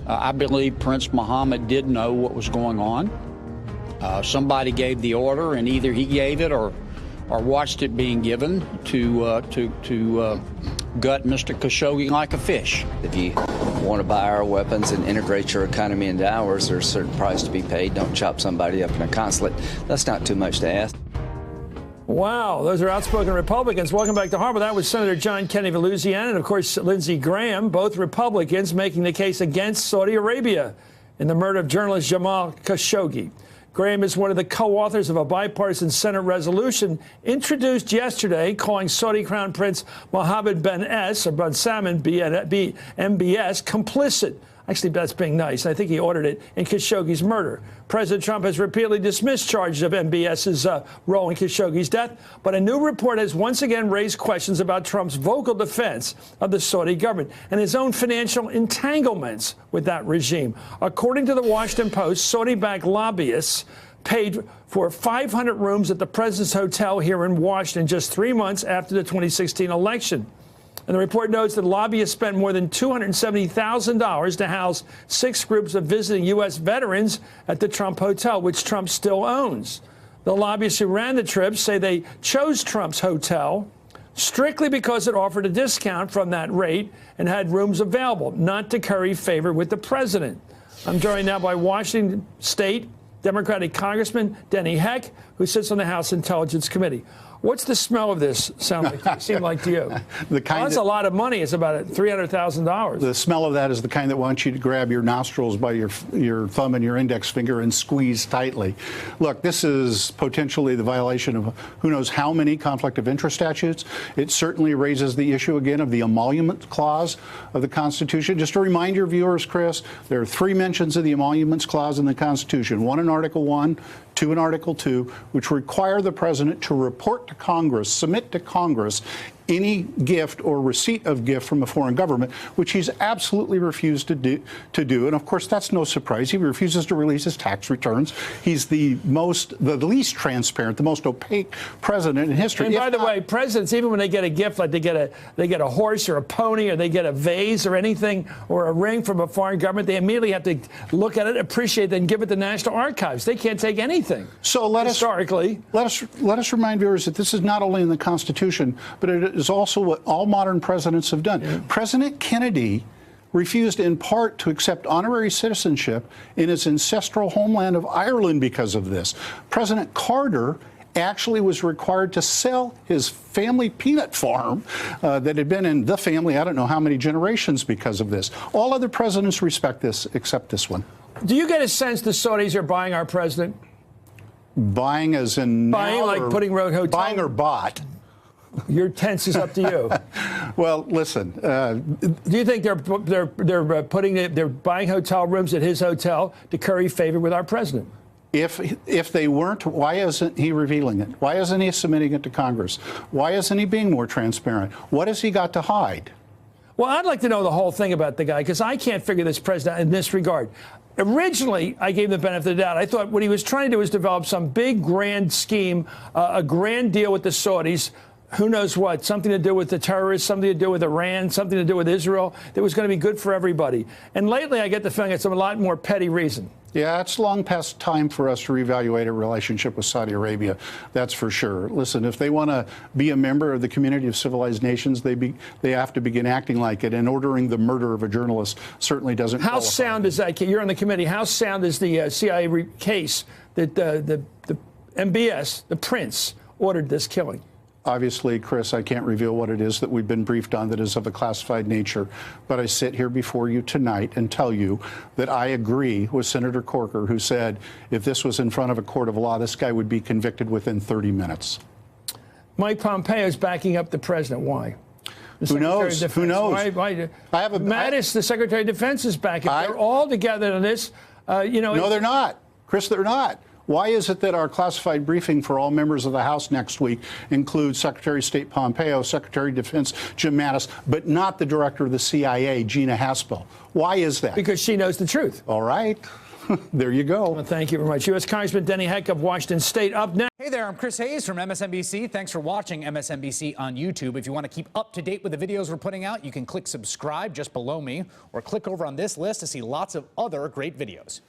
I believe Prince Mohammed did know what was going on. Somebody gave the order, and either he gave it or watched it being given to gut Mr. Khashoggi like a fish. If you want to buy our weapons and integrate your economy into ours, there's a certain price to be paid. Don't chop somebody up in a consulate. That's not too much to ask. Wow, those are outspoken Republicans. Welcome back to Harbor. That was Senator John Kennedy of Louisiana and, of course, Lindsey Graham, both Republicans, making the case against Saudi Arabia in the murder of journalist Jamal Khashoggi. Graham is one of the co-authors of a bipartisan Senate resolution introduced yesterday calling Saudi Crown Prince Mohammed bin Salman, MBS, complicit. Actually, that's being nice. I think he ordered it in Khashoggi's murder. President Trump has repeatedly dismissed charges of MBS's role in Khashoggi's death, but a new report has once again raised questions about Trump's vocal defense of the Saudi government and his own financial entanglements with that regime. According to the Washington Post, Saudi-backed lobbyists paid for 500 rooms at the President's Hotel here in Washington just 3 months after the 2016 election. And the report notes that lobbyists spent more than $270,000 to house 6 groups of visiting U.S. veterans at the Trump Hotel, which Trump still owns. The lobbyists who ran the trips say they chose Trump's hotel strictly because it offered a discount from that rate and had rooms available, not to curry favor with the president. I'm joined now by Washington State Democratic Congressman Denny Heck, who sits on the House Intelligence Committee. What's the smell of this seem like to you? That's a lot of money. It's about $300,000. The smell of that is the kind that wants you to grab your nostrils by your thumb and your index finger and squeeze tightly. Look, this is potentially the violation of who knows how many conflict of interest statutes. It certainly raises the issue again of the emolument clause of the Constitution. Just to remind your viewers, Chris, there are 3 mentions of the emoluments clause in the Constitution. 1 in Article 1, 2 in Article 2, which require the president to report to Congress, submit to Congress any gift or receipt of gift from a foreign government, which he's absolutely refused to do. And of course, that's no surprise. He refuses to release his tax returns. He's the least transparent, the most opaque president in history. And by the way, presidents, even when they get a gift, like they get a horse or a pony, or they get a vase or anything, or a ring from a foreign government, they immediately have to look at it, appreciate it, and give it to National Archives. They can't take anything. So let us remind viewers that this is not only in the Constitution, but it is also what all modern presidents have done. Yeah. President Kennedy refused in part to accept honorary citizenship in his ancestral homeland of Ireland because of this. President Carter actually was required to sell his family peanut farm that had been in the family I don't know how many generations because of this. All other presidents respect this except this one. Do you get a sense the Saudis are buying our president? Buying as in buying, like putting road hotel? Buying or bought? Your tense is up to you. Well, listen. Do you think they're buying hotel rooms at his hotel to curry favor with our president? If they weren't, why isn't he revealing it? Why isn't he submitting it to Congress? Why isn't he being more transparent? What has he got to hide? Well, I'd like to know the whole thing about the guy, because I can't figure this president in this regard. Originally, I gave him the benefit of the doubt. I thought what he was trying to do was develop some big, grand scheme, a grand deal with the Saudis. Who knows what? Something to do with the terrorists, something to do with Iran, something to do with Israel that was going to be good for everybody. And lately, I get the feeling it's a lot more petty reason. Yeah, it's long past time for us to reevaluate a relationship with Saudi Arabia. That's for sure. Listen, if they want to be a member of the community of civilized nations, they have to begin acting like it. And ordering the murder of a journalist certainly doesn't. How sound is that? You're on the committee. How sound is the CIA case that the MBS, the prince, ordered this killing? Obviously, Chris, I can't reveal what it is that we've been briefed on that is of a classified nature, but I sit here before you tonight and tell you that I agree with Senator Corker, who said if this was in front of a court of law, this guy would be convicted within 30 minutes. Mike Pompeo is backing up the president. Why? Who knows? Who knows? Why? Mattis, the Secretary of Defense, is backing. They're all together on this. No, they're not. Chris, they're not. Why is it that our classified briefing for all members of the House next week includes Secretary of State Pompeo, Secretary of Defense Jim Mattis, but not the director of the CIA, Gina Haspel? Why is that? Because she knows the truth. All right. There you go. Well, thank you very much. U.S. Congressman Denny Heck of Washington State up next. Hey there, I'm Chris Hayes from MSNBC. Thanks for watching MSNBC on YouTube. If you want to keep up to date with the videos we're putting out, you can click subscribe just below me or click over on this list to see lots of other great videos.